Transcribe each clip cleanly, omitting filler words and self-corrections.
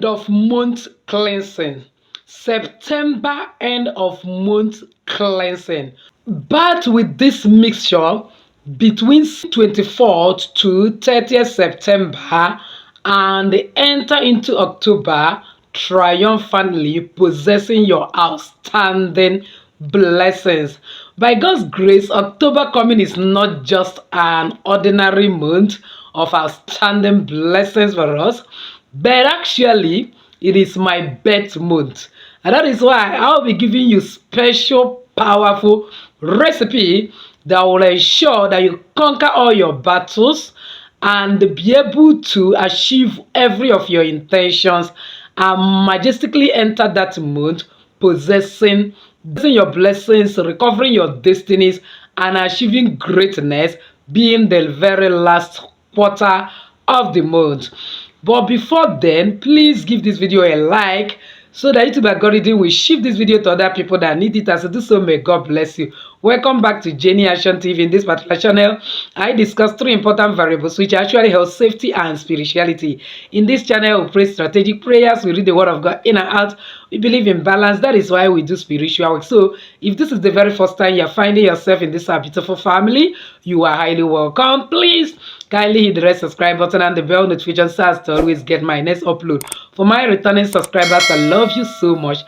End of month cleansing. September end of month cleansing. But with this mixture between 24th to 30th September and enter into October triumphantly possessing your outstanding blessings. By God's grace, October coming is not just an ordinary month of outstanding blessings for us, but actually it is my birth month. And that is why I'll be giving you special, powerful recipe that will ensure that you conquer all your battles and be able to achieve every of your intentions and majestically enter that month possessing your blessings, recovering your destinies, and achieving greatness, being the very last quarter of the month. But before then, please give this video a like so that YouTube algorithm will shift this video to other people that need it. As I do so, may God bless you. Welcome back to Jenny Action TV. In this particular channel, I discuss three important variables which actually help safety and spirituality. In this channel, we pray strategic prayers, we read the word of God in and out, we believe in balance. That is why we do spiritual work. So if this is the very first time you're finding yourself in this beautiful family, you are highly welcome. Please kindly hit the red subscribe button and the bell notification so as to always get my next upload. For my returning subscribers, I love you so much.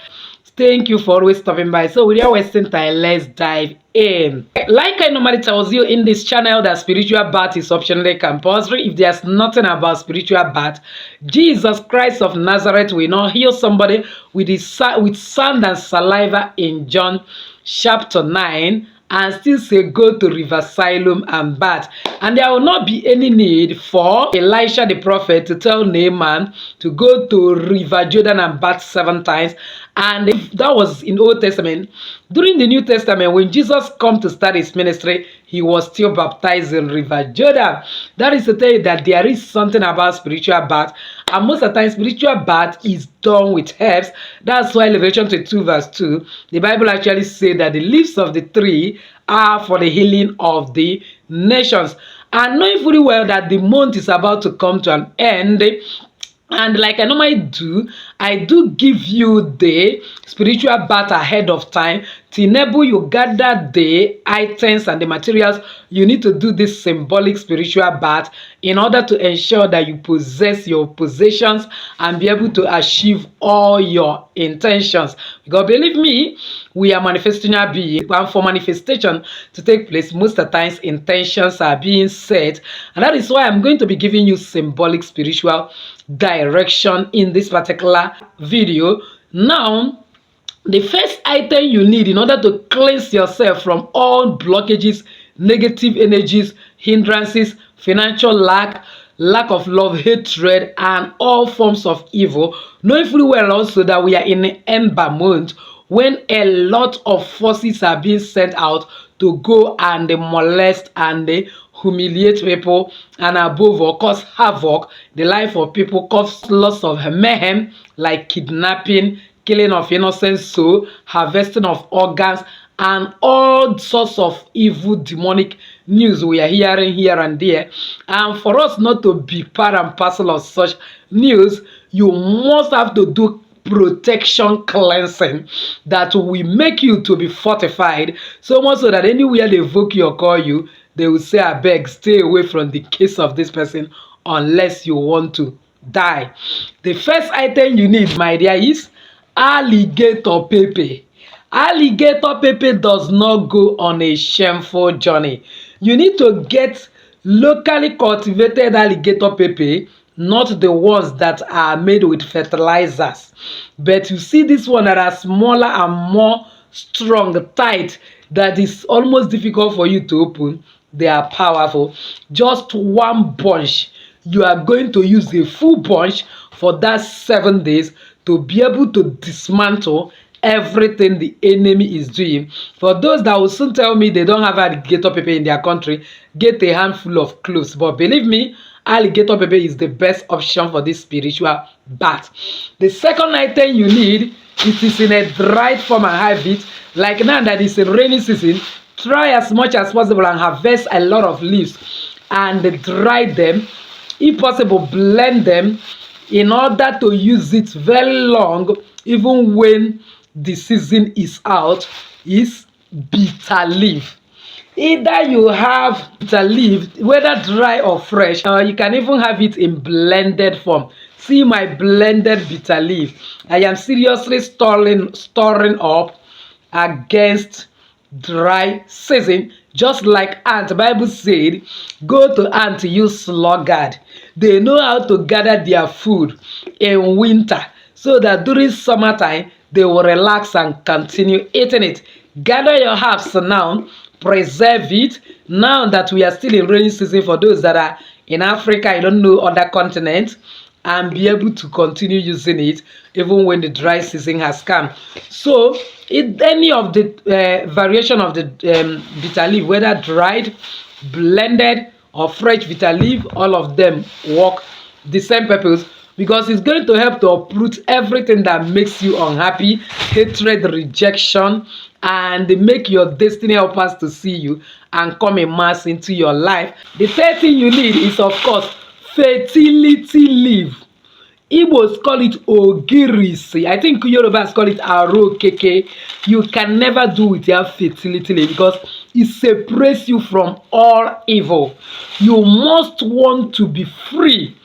Thank you for always stopping by. So without wasting time, let's dive in. Like I normally tells you in this channel, that spiritual bath is optionally compulsory. If there's nothing about spiritual bath, Jesus Christ of Nazareth will not heal somebody with sand and saliva in John chapter 9 and still say go to River Siloam and bath. And there will not be any need for Elisha the prophet to tell Naaman to go to River Jordan and bath 7 times. And if that was in Old Testament, during the New Testament, when Jesus come to start his ministry, he was still baptized in River Jordan. That is to tell you that there is something about spiritual bath. And most of the time, spiritual bath is done with herbs. That's why Revelation 22 verse 2, the Bible actually says that the leaves of the tree are for the healing of the nations. And knowing fully well that the month is about to come to an end, and like I normally do, I do give you the spiritual bath ahead of time to enable you gather the items and the materials you need to do this symbolic spiritual bath in order to ensure that you possess your possessions and be able to achieve all your intentions. Because believe me, we are manifesting our being, and for manifestation to take place, most of the times intentions are being set, and that is why I'm going to be giving you symbolic spiritual direction in this particular video. Now, the first item you need in order to cleanse yourself from all blockages, negative energies, hindrances, financial lack of love, hatred, and all forms of evil, knowing fully well also that we are in an ember month when a lot of forces are being sent out to go and molest and humiliate people, and above all cause havoc the life of people, cause lots of mayhem like kidnapping, killing of innocent soul, harvesting of organs, and all sorts of evil demonic news we are hearing here and there. And for us not to be part and parcel of such news, you must have to do protection cleansing that will make you to be fortified, so much so that anywhere they evoke you or call you, they will say, I beg, stay away from the case of this person unless you want to die. The first item you need, my dear, is alligator pepper. Alligator pepper does not go on a shameful journey. You need to get locally cultivated alligator pepper, not the ones that are made with fertilizers. But you see this one that are smaller and more strong, tight, that is almost difficult for you to open. They are powerful. Just one bunch. You are going to use a full bunch for that 7 days to be able to dismantle everything the enemy is doing. For those that will soon tell me they don't have alligator pepper in their country, get a handful of cloves. But believe me, alligator pepper is the best option for this spiritual bath. The second item you need, it is in a dried form and habit. Like now that it's a rainy season, try as much as possible and harvest a lot of leaves and dry them. If possible, blend them in order to use it very long, even when the season is out, is bitter leaf. Either you have bitter leaf, whether dry or fresh, or you can even have it in blended form. See my blended bitter leaf. I am seriously storing up against dry season, just like ant. Bible said, go to ant, you sluggard. They know how to gather their food in winter, so that during summertime they will relax and continue eating it. Gather your herbs now, preserve it. Now that we are still in rainy season, for those that are in Africa, I don't know other continents, and be able to continue using it even when the dry season has come. So any of the variation of the bitter leaf, whether dried, blended, or fresh bitter leaf, all of them work the same purpose, because it's going to help to uproot everything that makes you unhappy, hatred, rejection, and they make your destiny helpers to see you and come in mass into your life. The third thing you need is, of course, fertility leaf. Igbos call it ogirisi. I think Yorubas call it arokeke. You can never do without fertility leaf, because it separates you from all evil. You must want to be free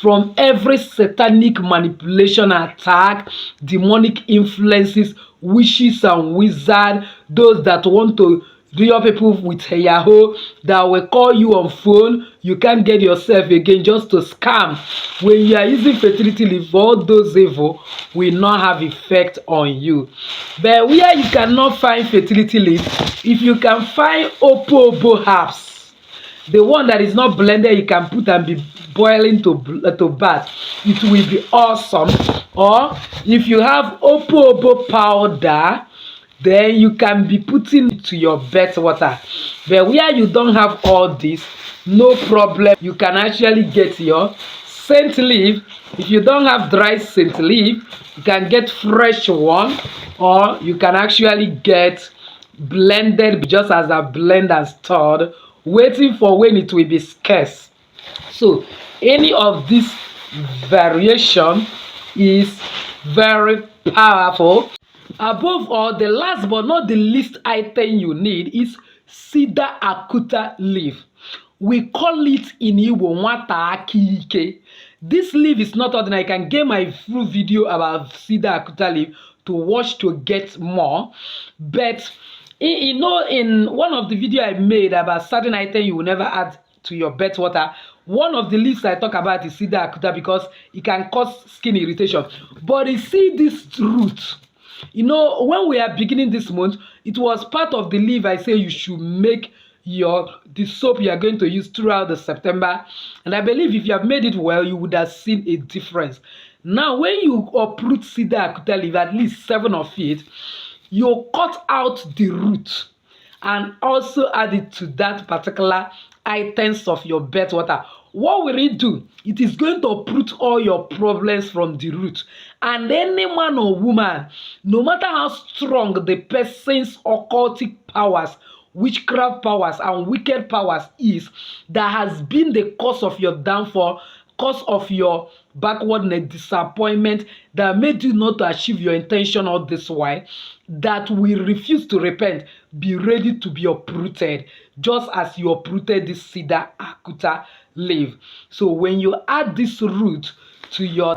from every satanic manipulation, attack, demonic influences, witches and wizards, those that want to do your people with Yahoo, that will call you on phone. You can't get yourself again just to scam. When you are using fertility leaf, all those evil will not have effect on you. But where you cannot find fertility leaf, if you can find opobo herbs, the one that is not blended, you can put and be boiling to bath, it will be awesome. Or if you have opobo powder, then you can be putting it to your birth water. But where you don't have all this, no problem, you can actually get your scent leaf. If you don't have dry scent leaf, you can get fresh one, or you can actually get blended, just as a blend and stored, waiting for when it will be scarce. So any of this variation is very powerful. Above all, the last but not the least item you need is cedar akuta leaf. We call it in Igbo nwata aki ike. This leaf is not ordinary. I can get my full video about cedar akuta leaf to watch to get more. But in one of the video I made about certain item you will never add to your birth water, one of the leaves I talk about is cedar akuta, because it can cause skin irritation. But you see this root. When we are beginning this month, it was part of the leaf I say you should make the soap you are going to use throughout the September. And I believe if you have made it well, you would have seen a difference. Now, when you uproot cedar akuta leaf, at least 7 of it, you cut out the root and also add it to that particular items of your birth water. What will it do? It is going to uproot all your problems from the root. And any man or woman, no matter how strong the person's occultic powers, witchcraft powers, and wicked powers is, that has been the cause of your downfall, cause of your backwardness, disappointment, that made you not to achieve your intention all this while, that will refuse to repent, be ready to be uprooted, just as you uprooted this cedar akuta leaf. So when you add this root to your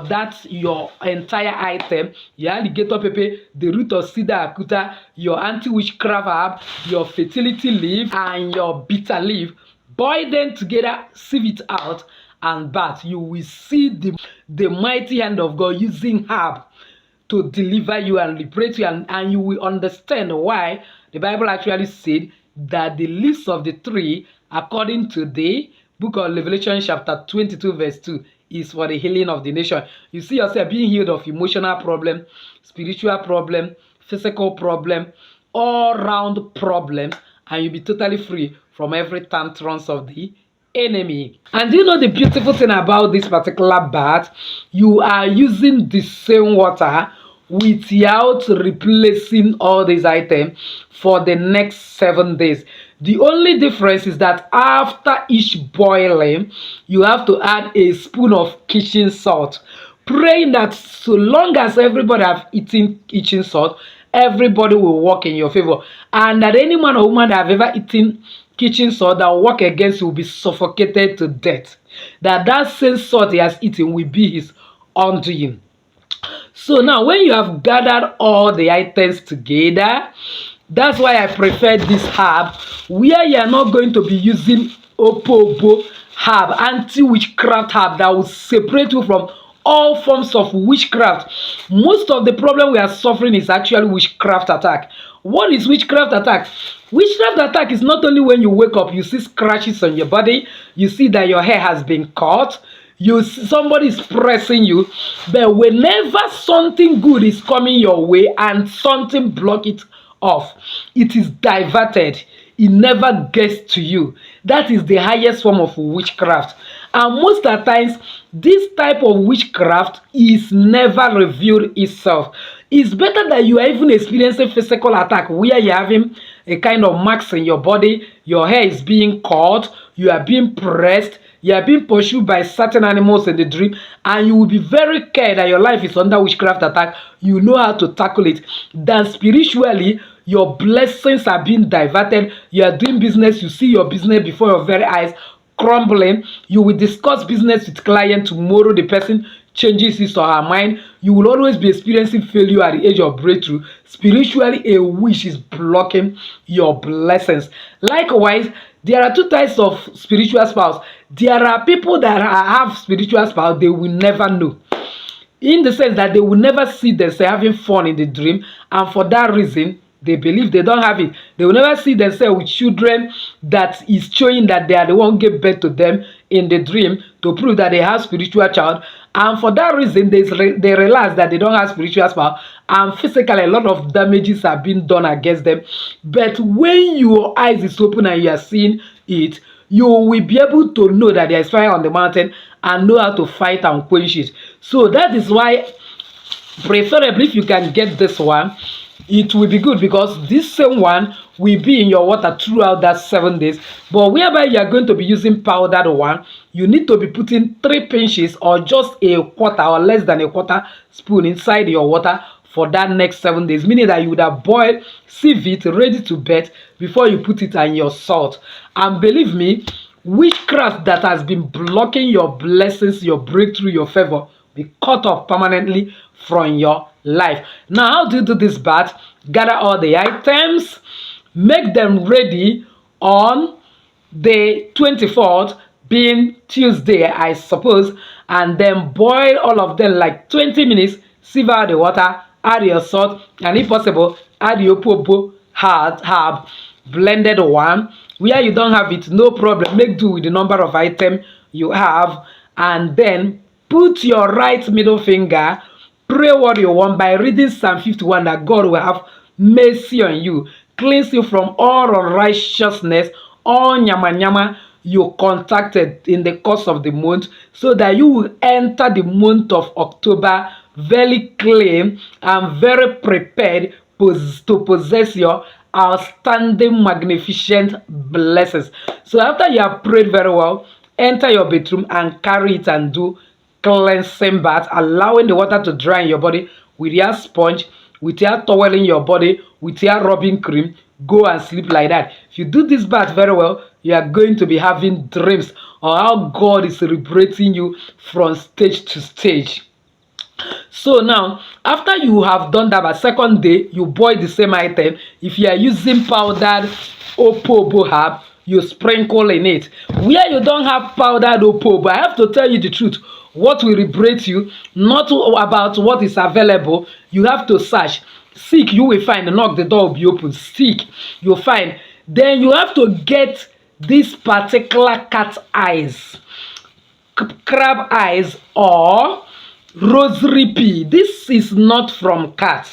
entire item, your alligator pepper, the root of cedar akuta, your anti-witchcraft herb, your fertility leaf, and your bitter leaf, boil them together, sieve it out, and bath, you will see the mighty hand of God using herb to deliver you and liberate you, and you will understand why the Bible actually said that the leaves of the tree, according to the book of Revelation chapter 22 verse 2, is for the healing of the nation. You see yourself being healed of emotional problem, spiritual problem, physical problem, all round problems, and you'll be totally free from every tantrums of the enemy. And you know the beautiful thing about this particular bath? You are using the same water without replacing all these items for the next 7 days. The only difference is that after each boiling, you have to add a spoon of kitchen salt. praying that so long as everybody have eaten kitchen salt, everybody will work in your favor, and that any man or woman that have ever eaten kitchen salt that will work against you will be suffocated to death. That same salt he has eaten will be his undoing. So now when you have gathered all the items together, that's why I prefer this herb, where you are not going to be using opobo herb, anti-witchcraft herb that will separate you from all forms of witchcraft. Most of the problem we are suffering is actually witchcraft attack. What is witchcraft attack? Witchcraft attack is not only when you wake up, you see scratches on your body, you see that your hair has been cut, you see somebody is pressing you, but whenever something good is coming your way and something block it off, it is diverted, it never gets to you. That is the highest form of witchcraft, and most of the times this type of witchcraft is never revealed itself. It's better that you are even experiencing physical attack where you're having a kind of marks in your body, your hair is being cut, you are being pressed, you are being pursued by certain animals in the dream, and you will be very scared that your life is under witchcraft attack. You know how to tackle it. Then spiritually, your blessings are being diverted. You are doing business, you see your business before your very eyes crumbling. You will discuss business with client tomorrow, the person changes his or her mind. You will always be experiencing failure at the age of breakthrough. Spiritually, a wish is blocking your blessings. Likewise, there are two types of spiritual spouse. There are people that have spiritual spouse, they will never know, in the sense that they will never see themselves having fun in the dream, and for that reason they believe they don't have it. They will never see themselves with children that is showing that they are the one who gave birth to them in the dream to prove that they have spiritual child, and for that reason they realize that they don't have spiritual spouse, and physically a lot of damages are being done against them. But when your eyes is open and you are seeing it, you will be able to know that there is fire on the mountain and know how to fight and quench it. So that is why preferably if you can get this one, it will be good, because this same one will be in your water throughout that 7 days. But whereby you are going to be using powdered one, you need to be putting 3 pinches or just a quarter or less than a quarter spoon inside your water for that next 7 days, meaning that you would have boiled, sieve it, ready to bet before you put it in your salt. And believe me, witchcraft that has been blocking your blessings, your breakthrough, your favor, be cut off permanently from your life. Now, how do you do this bath? Gather all the items, make them ready on the 24th, being Tuesday, I suppose, and then boil all of them like 20 minutes, sieve out the water, add your salt, and if possible, add your popo herb, blended one. Where you don't have it, no problem, make do with the number of items you have, and then put your right middle finger, pray what you want by reading Psalm 51, that God will have mercy on you, cleanse you from all unrighteousness, all nyama nyama you contacted in the course of the month, so that you will enter the month of October very clean and very prepared to possess your outstanding, magnificent blessings. So after you have prayed very well, enter your bedroom and carry it and do cleansing bath, allowing the water to dry in your body with your sponge, with your towel in your body, with your rubbing cream. Go and sleep like that. If you do this bath very well, you are going to be having dreams on how God is liberating you from stage to stage. So now, after you have done that, by second day, you boil the same item. If you are using powdered opobo herb, you sprinkle in it. Where you don't have powdered opobo, I have to tell you the truth. What will liberate you, not about what is available. You have to search. Seek, you will find. Knock, the door will be open. Seek, you'll find. Then you have to get this particular cat eyes, crab eyes, or rosary pea. This is not from cat.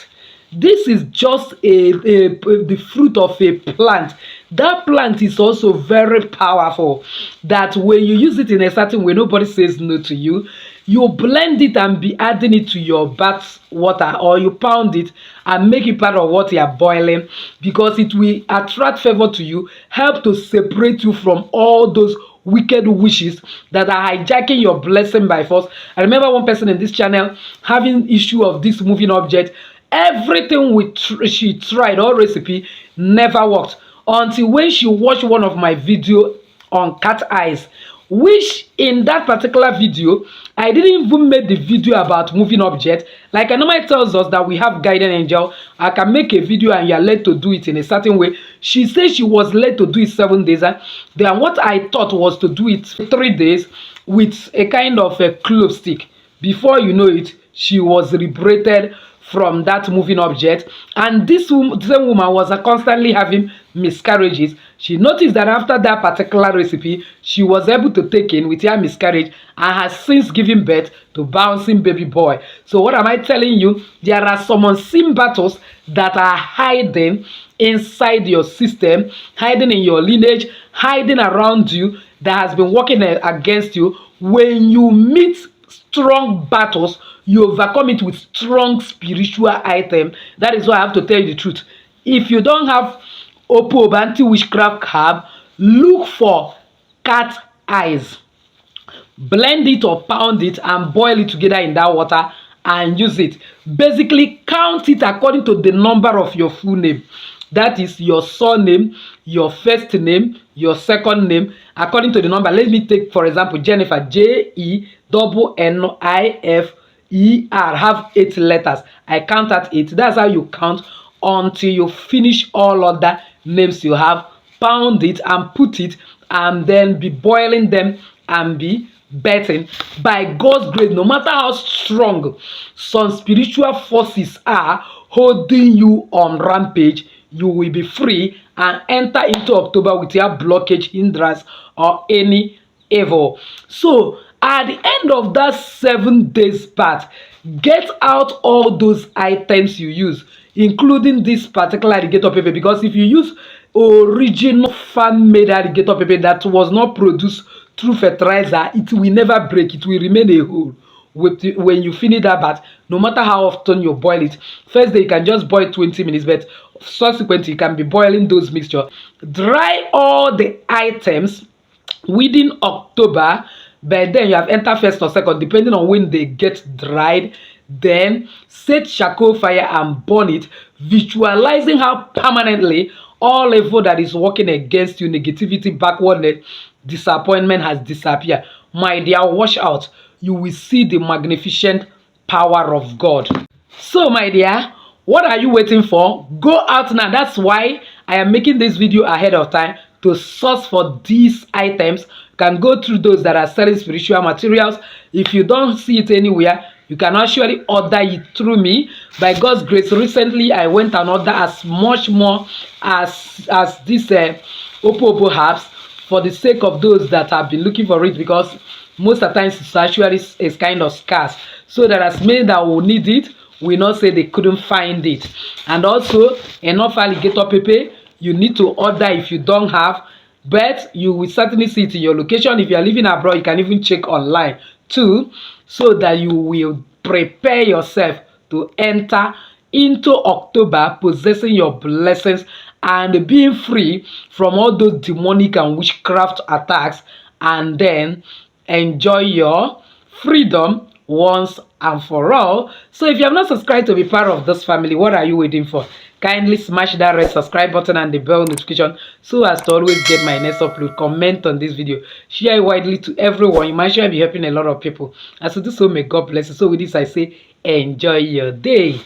This is just the fruit of a plant. That plant is also very powerful, that when you use it in a certain way, nobody says no to you. You blend it and be adding it to your bath water, or you pound it and make it part of what you are boiling, because it will attract favor to you, help to separate you from all those wicked wishes that are hijacking your blessing by force. I remember one person in this channel having issue of this moving object. Everything she tried, all recipe, never worked until when she watched one of my video on cat eyes, which in that particular video I didn't even make the video about moving object. Like I normally tells us that we have guardian angel. I can make a video and you're led to do it in a certain way. She said she was led to do it 7 days. Then what I thought was to do it 3 days with a kind of a clove stick. Before you know it, she was liberated from that moving object. And this same woman was constantly having miscarriages. She noticed that after that particular recipe, she was able to take in with her miscarriage and has since given birth to bouncing baby boy. So what am I telling you? There are some unseen battles that are hiding inside your system, hiding in your lineage, hiding around you, that has been working against you. When you meet strong battles, you overcome it with strong spiritual item. That is why I have to tell you the truth. If you don't have Opo anti-witchcraft herb, look for cat eyes. Blend it or pound it and boil it together in that water and use it. Basically, count it according to the number of your full name. That is your surname, your first name, your second name, according to the number. Let me take, for example, Jennifer, Jennifer, have 8 letters. I count at 8. That's how you count until you finish all other names you have. Pound it and put it, and then be boiling them and be betting. By God's grace, no matter how strong some spiritual forces are holding you on rampage, you will be free and enter into October with your blockage, hindrance, or any evil. So at the end of that 7 days part, get out all those items you use, including this particular alligator pepper, because if you use original farm-made alligator pepper that was not produced through fertilizer, it will never break. It will remain a whole. When you finish that bath, no matter how often you boil it, first day you can just boil 20 minutes, but subsequently you can be boiling those mixture. Dry all the items within October, but then you have entered first or second, depending on when they get dried. Then set charcoal fire and burn it, visualizing how permanently all evil that is working against you, negativity, backwardness, disappointment, has disappeared. My dear, watch out. You will see the magnificent power of God. So my dear, what are you waiting for? Go out now. That's why I am making this video ahead of time, to source for these items. You can go through those that are selling spiritual materials. If you don't see it anywhere, you can actually order it through me. By God's grace, recently I went and ordered as much more as this Opo herbs, for the sake of those that have been looking for it, because most of the times it's actually is kind of scarce. So there are many that will need it, will not say they couldn't find it. And also enough alligator pepper you need to order if you don't have, but you will certainly see it in your location. If you are living abroad, you can even check online too, so that you will prepare yourself to enter into October possessing your blessings and being free from all those demonic and witchcraft attacks, and then enjoy your freedom once and for all. So if you have not subscribed to be part of this family, what are you waiting for? Kindly smash that red subscribe button and the bell notification so as to always get my next upload. Comment on this video, share it widely to everyone. You might sure be helping a lot of people. As to do so, may God bless you. So with this I say, enjoy your day.